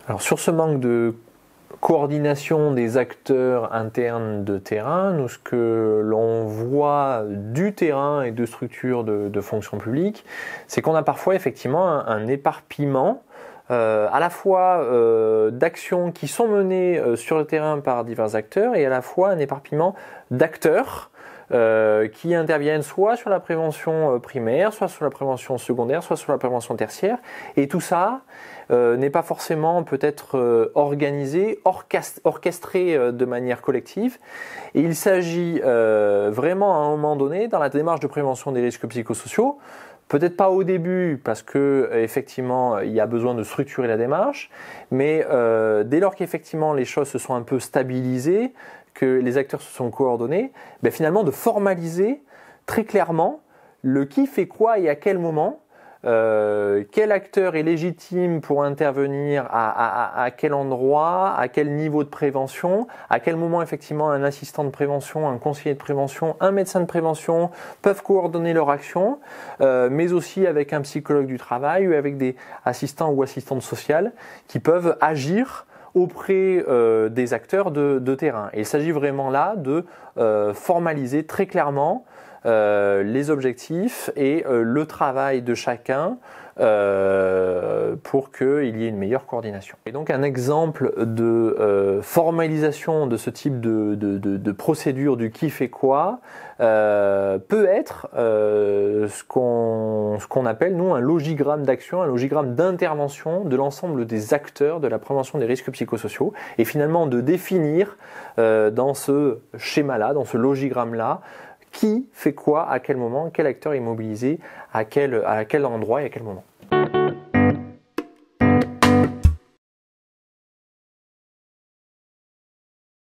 Alors sur ce manque de coordination des acteurs internes de terrain, nous ce que l'on voit du terrain et de structures de fonction publique, c'est qu'on a parfois effectivement un éparpillement à la fois d'actions qui sont menées sur le terrain par divers acteurs et à la fois un éparpillement d'acteurs qui interviennent soit sur la prévention primaire, soit sur la prévention secondaire, soit sur la prévention tertiaire. Et tout ça n'est pas forcément peut-être organisé, orchestré de manière collective. Et il s'agit vraiment à un moment donné, dans la démarche de prévention des risques psychosociaux, peut-être pas au début parce que effectivement il y a besoin de structurer la démarche, mais dès lors qu'effectivement les choses se sont un peu stabilisées, que les acteurs se sont coordonnés, finalement de formaliser très clairement le qui fait quoi et à quel moment, quel acteur est légitime pour intervenir à quel endroit, à quel niveau de prévention, à quel moment effectivement un assistant de prévention, un conseiller de prévention, un médecin de prévention peuvent coordonner leur action, mais aussi avec un psychologue du travail ou avec des assistants ou assistantes sociales qui peuvent agir auprès des acteurs de terrain. Et il s'agit vraiment là de formaliser très clairement les objectifs et le travail de chacun pour qu'il y ait une meilleure coordination. Et donc un exemple de formalisation de ce type de procédure du qui fait quoi peut être ce qu'on appelle nous un logigramme d'action, un logigramme d'intervention de l'ensemble des acteurs de la prévention des risques psychosociaux et finalement de définir dans ce schéma-là, dans ce logigramme-là, qui fait quoi, à quel moment, quel acteur est mobilisé, à quel endroit et à quel moment.